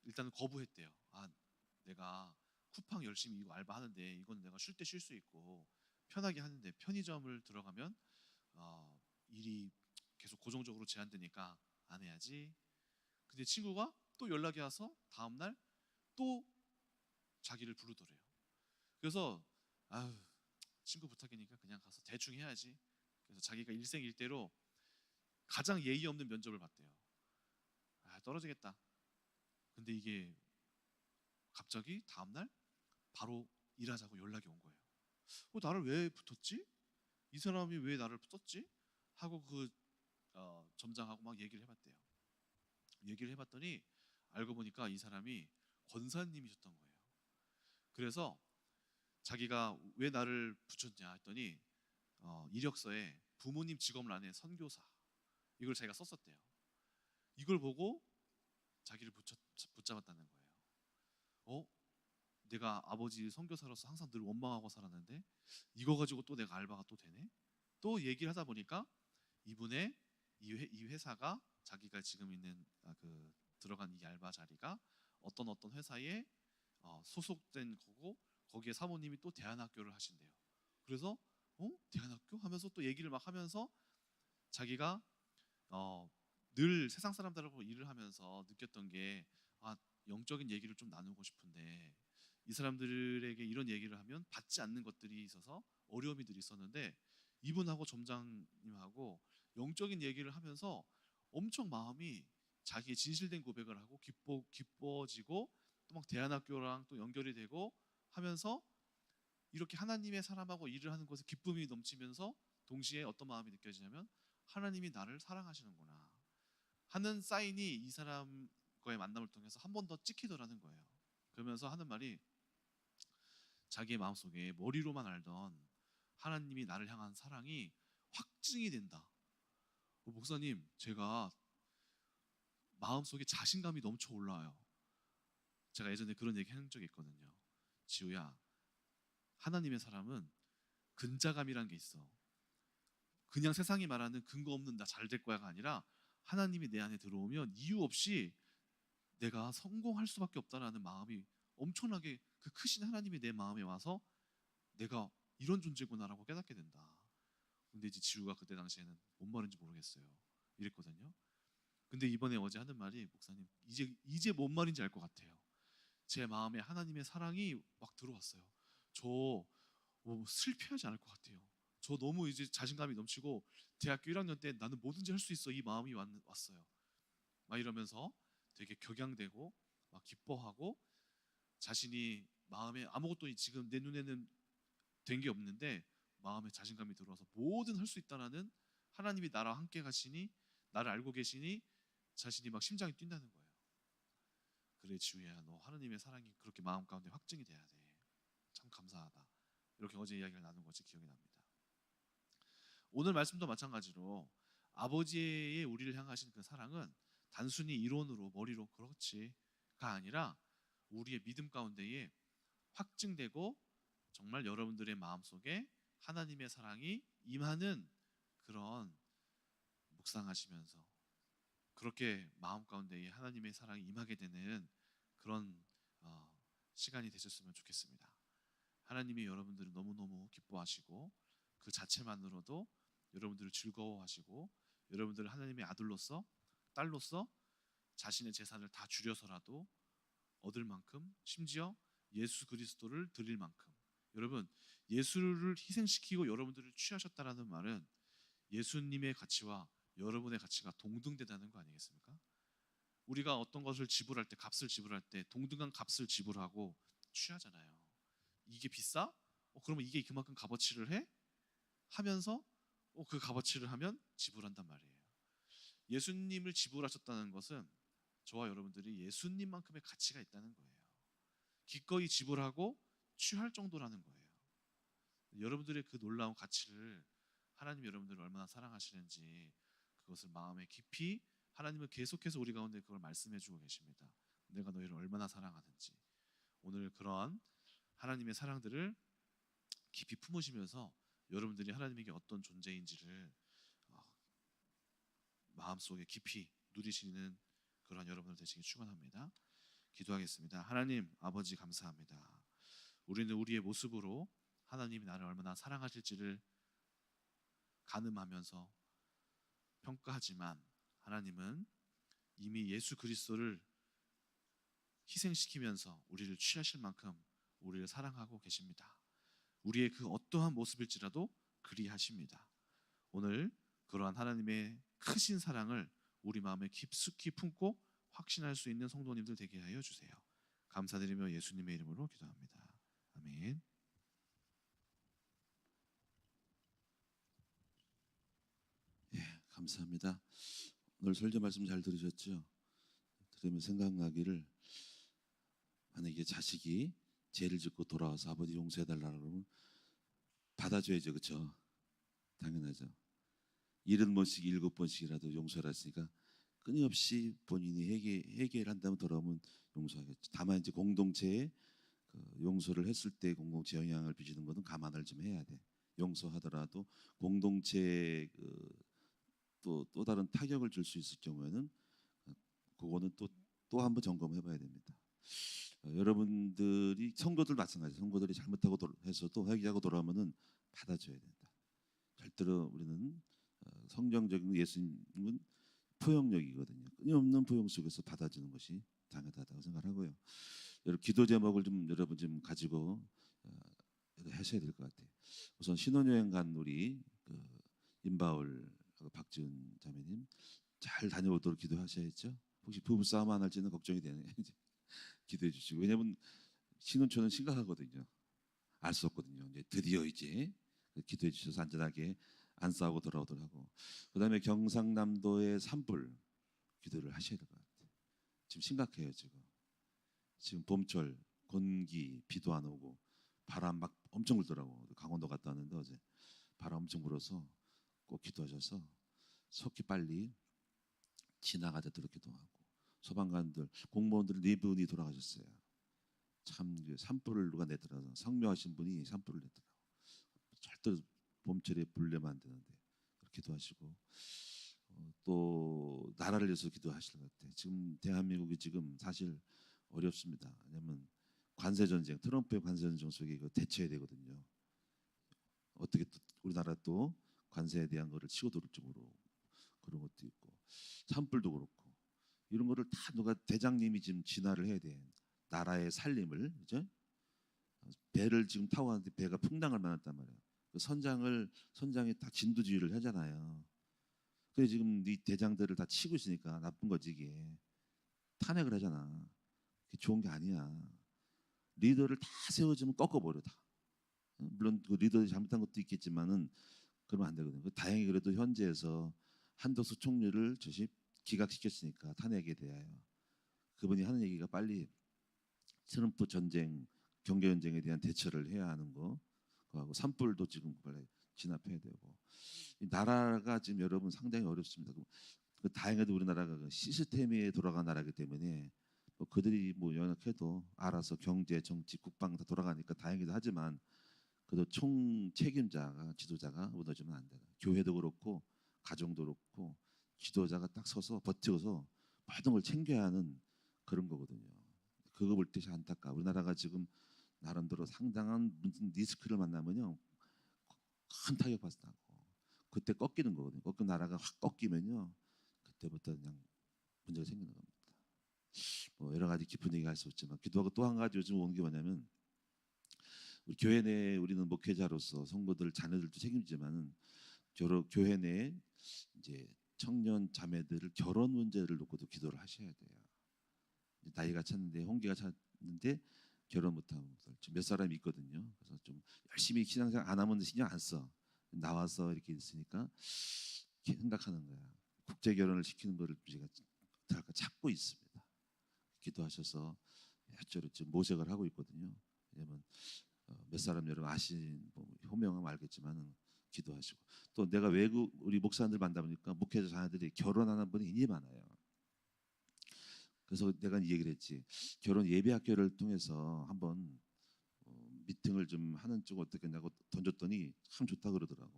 일단은 거부했대요. 내가 쿠팡 열심히 이거 알바하는데 이건 내가 쉴 때 쉴 수 있고 편하게 하는데 편의점을 들어가면 일이 계속 고정적으로 제한되니까 안 해야지. 근데 친구가 또 연락이 와서 다음날 또 자기를 부르더래요. 그래서 친구 부탁이니까 그냥 가서 대충 해야지. 그래서 자기가 일생일대로 가장 예의 없는 면접을 봤대요. 떨어지겠다. 근데 이게 갑자기 다음날 바로 일하자고 연락이 온 거예요. 나를 왜 붙었지? 이 사람이 왜 나를 붙었지? 하고 그 점장하고 막 얘기를 해봤대요. 얘기를 해봤더니 알고 보니까 이 사람이 권사님이셨던 거예요. 그래서 자기가 왜 나를 붙였냐 했더니 이력서에 부모님 직업란에 선교사 이걸 자기가 썼었대요. 이걸 보고 자기를 붙잡았다는 거예요. 내가 아버지 선교사로서 항상 늘 원망하고 살았는데 이거 가지고 또 내가 알바가 또 되네? 또 얘기를 하다 보니까 이분의 이 회사가 자기가 지금 있는 들어간 이 알바 자리가 어떤 회사에 소속된 거고 거기에 사모님이 또 대안학교를 하신대요. 그래서 대안학교 하면서 또 얘기를 막 하면서 자기가 늘 세상 사람들하고 일을 하면서 느꼈던 게 영적인 얘기를 좀 나누고 싶은데 이 사람들에게 이런 얘기를 하면 받지 않는 것들이 있어서 어려움이들이 있었는데 이분하고 점장님하고 영적인 얘기를 하면서 엄청 마음이 자기의 진실된 고백을 하고 기뻐지고 또 막 대안학교랑 또 연결이 되고 하면서 이렇게 하나님의 사람하고 일을 하는 것에 기쁨이 넘치면서 동시에 어떤 마음이 느껴지냐면 하나님이 나를 사랑하시는구나 하는 사인이 이 사람과의 만남을 통해서 한 번 더 찍히더라는 거예요. 그러면서 하는 말이 자기의 마음속에 머리로만 알던 하나님이 나를 향한 사랑이 확증이 된다. 목사님, 제가 마음속에 자신감이 넘쳐 올라와요. 제가 예전에 그런 얘기 한 적이 있거든요. 지우야, 하나님의 사람은 근자감이란 게 있어. 그냥 세상이 말하는 근거 없는 나 잘 될 거야가 아니라 하나님이 내 안에 들어오면 이유 없이 내가 성공할 수밖에 없다라는 마음이 엄청나게 그 크신 하나님이 내 마음에 와서 내가 이런 존재구나라고 깨닫게 된다. 근데 이제 지우가 그때 당시에는 뭔 말인지 모르겠어요. 이랬거든요. 근데 이번에 어제 하는 말이 목사님 이제 뭔 말인지 알 것 같아요. 제 마음에 하나님의 사랑이 막 들어왔어요. 저 실패하지 않을 것 같아요. 저 너무 이제 자신감이 넘치고 대학교 1학년 때 나는 뭐든지 할 수 있어 이 마음이 왔어요. 막 이러면서 되게 격양되고 막 기뻐하고 자신이 마음에 아무것도 지금 내 눈에는 된 게 없는데 마음에 자신감이 들어와서 뭐든 할 수 있다라는 하나님이 나랑 함께 가시니 나를 알고 계시니 자신이 막 심장이 뛴다는 거예요. 그래 지우야, 너 하나님의 사랑이 그렇게 마음 가운데 확증이 돼야 돼. 참 감사하다. 이렇게 어제 이야기를 나눈 것이 기억이 납니다. 오늘 말씀도 마찬가지로 아버지의 우리를 향하신 그 사랑은 단순히 이론으로 머리로 그렇지가 아니라 우리의 믿음 가운데에 확증되고 정말 여러분들의 마음속에 하나님의 사랑이 임하는 그런 묵상하시면서 그렇게 마음 가운데에 하나님의 사랑이 임하게 되는 그런 시간이 되셨으면 좋겠습니다. 하나님이 여러분들을 너무너무 기뻐하시고 그 자체만으로도 여러분들을 즐거워하시고 여러분들을 하나님의 아들로서 딸로서 자신의 재산을 다 줄여서라도 얻을 만큼 심지어 예수 그리스도를 드릴 만큼 여러분 예수를 희생시키고 여러분들을 취하셨다라는 말은 예수님의 가치와 여러분의 가치가 동등되다는 거 아니겠습니까? 우리가 어떤 것을 지불할 때 값을 지불할 때 동등한 값을 지불하고 취하잖아요. 이게 비싸? 그러면 이게 그만큼 값어치를 해? 하면서 그 값어치를 하면 지불한단 말이에요. 예수님을 지불하셨다는 것은 저와 여러분들이 예수님만큼의 가치가 있다는 거예요. 기꺼이 지불하고 취할 정도라는 거예요. 여러분들의 그 놀라운 가치를 하나님이 여러분들을 얼마나 사랑하시는지 그것을 마음에 깊이 하나님은 계속해서 우리 가운데 그걸 말씀해 주고 계십니다. 내가 너희를 얼마나 사랑하는지. 오늘 그러한 하나님의 사랑들을 깊이 품으시면서 여러분들이 하나님에게 어떤 존재인지를 마음속에 깊이 누리시는 그러한 여러분들 되시길 축원합니다. 기도하겠습니다. 하나님 아버지 감사합니다. 우리는 우리의 모습으로 하나님이 나를 얼마나 사랑하실지를 가늠하면서 평가하지만 하나님은 이미 예수 그리스도를 희생시키면서 우리를 취하실 만큼 우리를 사랑하고 계십니다. 우리의 그 어떠한 모습일지라도 그리하십니다. 오늘 그러한 하나님의 크신 사랑을 우리 마음에 깊숙이 품고 확신할 수 있는 성도님들 되게 하여 주세요. 감사드리며 예수님의 이름으로 기도합니다. 아멘. 예, 감사합니다. 오늘 설교 말씀 잘 들으셨죠? 들으면 생각나기를 만약에 자식이 죄를 짓고 돌아와서 아버지 용서해달라고 그러면 받아줘야죠, 그렇죠? 당연하죠. 70번씩 7번씩이라도 용서를 했으니까 끊임없이 본인이 회개를 한다면 돌아오면 용서하겠죠. 다만 이제 공동체에 용서를 했을 때 공동체 영향을 미치는 것은 감안을 좀 해야 돼. 용서하더라도 공동체에 또 다른 타격을 줄 수 있을 경우에는 그거는 또 한번 점검해봐야 됩니다. 여러분들이 성도들 마찬가지, 성도들이 잘못하고 해서 또 회개하고 돌아오면은 받아줘야 된다. 절대로 우리는 성경적인 예수님은 포용력이거든요. 끊임없는 포용 속에서 받아주는 것이 당연하다고 생각하고요. 여러분 기도 제목을 좀 여러분 좀 가지고 하셔야 될 것 같아요. 우선 신혼여행 간 우리 임바울 박지은 자매님 잘 다녀오도록 기도하셔야죠. 혹시 부부 싸움 안 할지는 걱정이 되네. 기도해 주시고 왜냐하면 신혼초는 심각하거든요. 알 수 없거든요. 이제 드디어 이제 기도해 주셔서 안전하게 안 싸우고 돌아오더라고. 그다음에 경상남도의 산불 기도를 하셔야 될 것 같아요. 지금 심각해요 지금. 지금 봄철 건기 비도 안 오고 바람 막 엄청 불더라고. 강원도 갔다 왔는데 어제 바람 엄청 불어서 꼭 기도하셔서 속히 빨리 지나가도록 기도하고 소방관들 공무원들 4분이 돌아가셨어요. 참 산불을 누가 내더라도 성묘하신 분이 산불을 내더라고. 절대 봄철에 불 내면 안 되는데 그렇게 기도하시고 또 나라를 위해서 기도하실 것 같아요. 지금 대한민국이 지금 사실 어렵습니다. 왜냐하면 관세 전쟁, 트럼프의 관세 전쟁 속에 이거 대처해야 되거든요. 어떻게 또 우리나라 또 관세에 대한 거를 치고 들을 쪽으로 그런 것도 있고 산불도 그렇고 이런 거를 다 누가 대장님이 지금 진화를 해야 돼. 나라의 살림을 그죠? 배를 지금 타고 가는데 배가 풍랑을 만났단 말이에요. 그 선장이 다 진두지휘를 하잖아요. 그래 지금 네 대장들을 다 치고 있으니까 나쁜 거지 이게. 탄핵을 하잖아. 그게 좋은 게 아니야. 리더를 다 세워주면 꺾어버려 다. 물론 그 리더들이 잘못한 것도 있겠지만은 그러면 안 되거든요. 다행히 그래도 현재에서 한덕수 총리를 저시 기각시켰으니까 탄핵에 대하여 그분이 하는 얘기가 빨리 트럼프 전쟁, 경제 전쟁에 대한 대처를 해야 하는 거, 그하고 산불도 지금 빨리 진압해야 되고 이 나라가 지금 여러분 상당히 어렵습니다. 다행히도 우리나라가 그 시스템에 돌아간 나라이기 때문에 뭐 그들이 뭐 연약해도 알아서 경제, 정치, 국방 다 돌아가니까 다행이긴 하지만 그래도 총 책임자가 지도자가 무너지면 안 돼요. 교회도 그렇고 가정도 그렇고 지도자가 딱 서서 버티고서 모든 걸 챙겨야 하는 그런 거거든요. 그거 볼 때 안타까워. 우리나라가 지금 나름대로 상당한 무슨 리스크를 만나면요 큰 타격 받는다고. 그때 꺾이는 거거든요. 꺾인 나라가 확 꺾이면요 그때부터 그냥 문제가 생기는 겁니다. 뭐 여러 가지 깊은 얘기 할 수 없지만 기도하고 또 한 가지 요즘 온 게 뭐냐면 우리 교회 내에 우리는 목회자로서 성도들 자녀들도 책임지만은 교회 내에 이제 청년 자매들을 결혼 문제를 놓고도 기도를 하셔야 돼요. 나이가 찼는데 홍기가 찼는데 결혼 못하는 분들 지금 몇 사람이 있거든요. 그래서 좀 열심히 신앙생활 안 하면 신경 안 써. 나와서 이렇게 있으니까 이렇게 생각하는 거야. 국제 결혼을 시키는 거를 제가 찾고 있습니다. 기도하셔서 여쭤로 지금 모색을 하고 있거든요. 왜냐면 몇 사람 여러분 아신 뭐 호명하면 알겠지만은 기도하시고 또 내가 외국 우리 목사님들 만나보니까 목회자 자녀들이 결혼하는 분이 굉장히 많아요. 그래서 내가 이 얘기를 했지. 결혼 예배학교를 통해서 한번 미팅을 좀 하는 쪽 어떻겠냐고 던졌더니 참 좋다 그러더라고.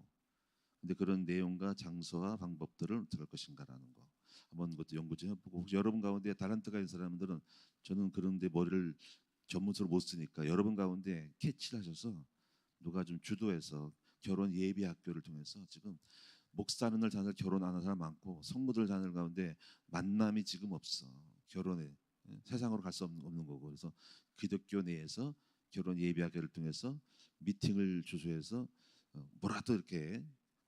근데 그런 내용과 장소와 방법들을 어떻게 할 것인가라는 거 한번 그것도 연구 좀 해보고 혹시 여러분 가운데 달란트가 있는 사람들은 저는 그런데 머리를 전문서로 못 쓰니까 여러분 가운데 캐치를 하셔서 누가 좀 주도해서 결혼 예배학교를 통해서 지금 목사는 자녀 결혼 안 하는 사람 많고 성도들 자녀 가운데 만남이 지금 없어. 결혼에 세상으로 갈 수 없는 거고 그래서 기독교 내에서 결혼 예배학교를 통해서 미팅을 주소해서 뭐라도 이렇게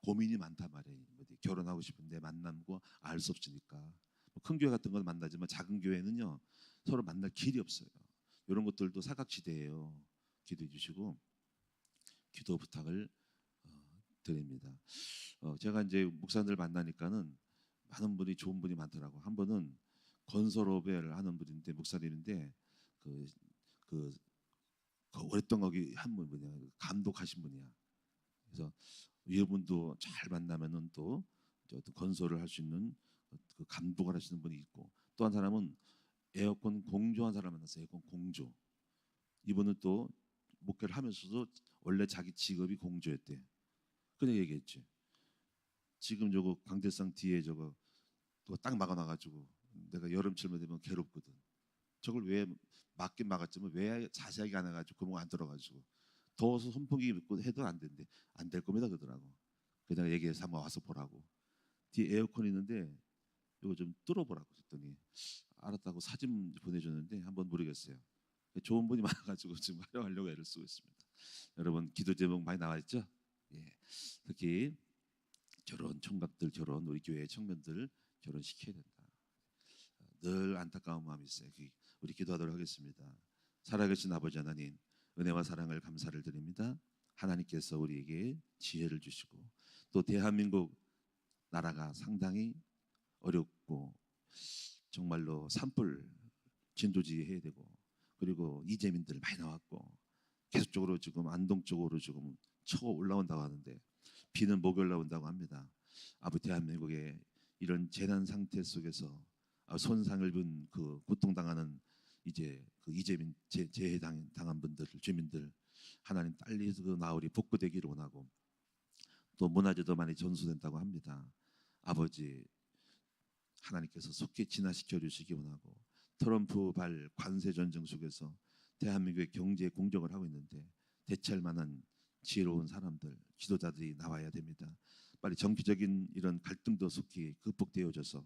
고민이 많단 말이에요. 결혼하고 싶은데 만남고 알 수 없으니까 큰 교회 같은 건 만나지만 작은 교회는요 서로 만날 길이 없어요. 이런 것들도 사각지대예요. 기도해 주시고 기도 부탁을 드립니다. 제가 이제 목사님들 만나니까는 많은 분이 좋은 분이 많더라고. 한 분은 건설업을 하는 분인데 목사님인데 그 오랫동안 거기 한 분 뭐냐 감독하신 분이야. 그래서 이분도 잘 만나면은 또 어떤 건설을 할 수 있는 그 감독을 하시는 분이 있고 또 한 사람은 에어컨 공조한 사람 만났어요. 에어컨 공조. 이분은 또 목회를 하면서도 원래 자기 직업이 공조였대. 그냥 얘기했지. 지금 저거 광대상 뒤에 저거 딱 막아놔가지고 내가 여름철만 되면 괴롭거든. 저걸 왜 막긴 막았지만 왜 자세하게 안 해가지고 구멍 안 뚫어가지고 더워서 선풍기 입고 해도 안 된대. 안 될 겁니다 그러더라고. 그래서 내가 얘기해서 한번 와서 보라고. 뒤에 에어컨 있는데 이거 좀 뚫어보라고 했더니 알았다고 사진 보내줬는데 한번 모르겠어요. 좋은 분이 많아가지고 지금 활용하려고 애를 쓰고 있습니다. 여러분 기도 제목 많이 나와 있죠? 예. 특히 결혼 총각들 결혼 우리 교회 청년들 결혼시켜야 된다. 늘 안타까운 마음이 있어요. 우리 기도하도록 하겠습니다. 살아계신 아버지 하나님 은혜와 사랑을 감사를 드립니다. 하나님께서 우리에게 지혜를 주시고 또 대한민국 나라가 상당히 어렵고 정말로 산불 진두지휘해야 되고 그리고 이재민들 많이 나왔고 계속적으로 지금 안동 쪽으로 지금 쳐 올라온다고 하는데 비는 목요일 나온다고 합니다. 아버지 대한민국의 이런 재난 상태 속에서 손상을 입은 그 고통당하는 이제 그 이재민 재해 당한 분들 주민들 하나님 빨리 그 나으리 복구되기를 원하고 또 문화재도 많이 전소된다고 합니다. 아버지 하나님께서 속히 진화시켜 주시기 원하고 트럼프 발 관세 전쟁 속에서 대한민국의 경제 공정을 하고 있는데 대체할 만한 지혜로운 사람들 지도자들이 나와야 됩니다. 빨리 정치적인 이런 갈등도 속히 극복되어져서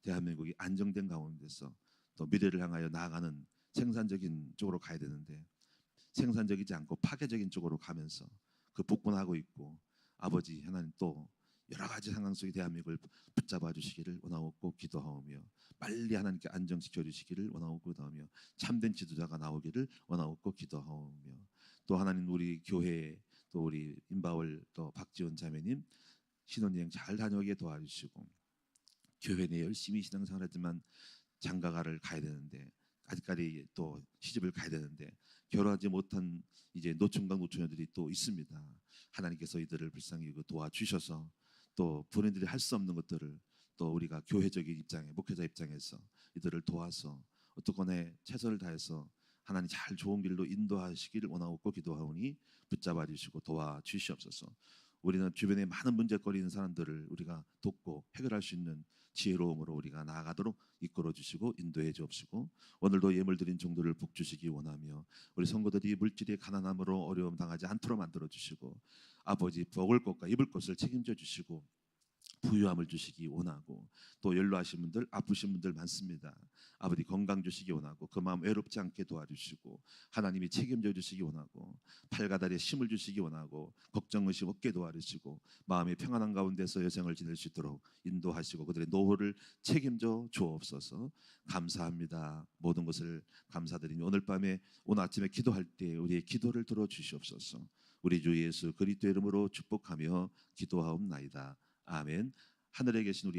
대한민국이 안정된 가운데서 또 미래를 향하여 나아가는 생산적인 쪽으로 가야 되는데 생산적이지 않고 파괴적인 쪽으로 가면서 그 복권하고 있고 아버지 하나님 또 여러 가지 상황 속에 대한민국을 붙잡아 주시기를 원하옵고 기도하오며 빨리 하나님께 안정시켜 주시기를 원하옵고 기도하며 참된 지도자가 나오기를 원하옵고 기도하오며 또 하나님 우리 교회 또 우리 임바월 또 박지원 자매님 신혼여행 잘 다녀오게 도와주시고 교회 내 열심히 신앙생활하지만 장가가를 가야 되는데 아직까지 또 시집을 가야 되는데 결혼하지 못한 이제 노총각 노처녀들이 또 있습니다. 하나님께서 이들을 불쌍히 도와주셔서 또 본인들이 할 수 없는 것들을 또 우리가 교회적인 입장에 목회자 입장에서 이들을 도와서 어떻거나 최선을 다해서 하나님 잘 좋은 길로 인도하시기를 원하옵고 기도하오니 붙잡아 주시고 도와주시옵소서. 우리는 주변에 많은 문제거리 있는 사람들을 우리가 돕고 해결할 수 있는 지혜로움으로 우리가 나아가도록 이끌어 주시고 인도해 주옵시고 오늘도 예물 드린 종들을 복 주시기 원하며 우리 성도들이 물질의 가난함으로 어려움 당하지 않도록 만들어 주시고 아버지 먹을 것과 입을 것을 책임져 주시고 부유함을 주시기 원하고 또 연로하신 분들 아프신 분들 많습니다. 아버지 건강 주시기 원하고 그 마음 외롭지 않게 도와주시고 하나님이 책임져 주시기 원하고 팔가다리에 힘을 주시기 원하고 걱정 의심 없게 도와주시고 마음의 평안한 가운데서 여생을 지낼 수 있도록 인도하시고 그들의 노후를 책임져 주옵소서. 감사합니다. 모든 것을 감사드리니 오늘 밤에 오늘 아침에 기도할 때 우리의 기도를 들어주시옵소서. 우리 주 예수 그리스도 이름으로 축복하며 기도하옵나이다. 아멘. 하늘에 계신 우리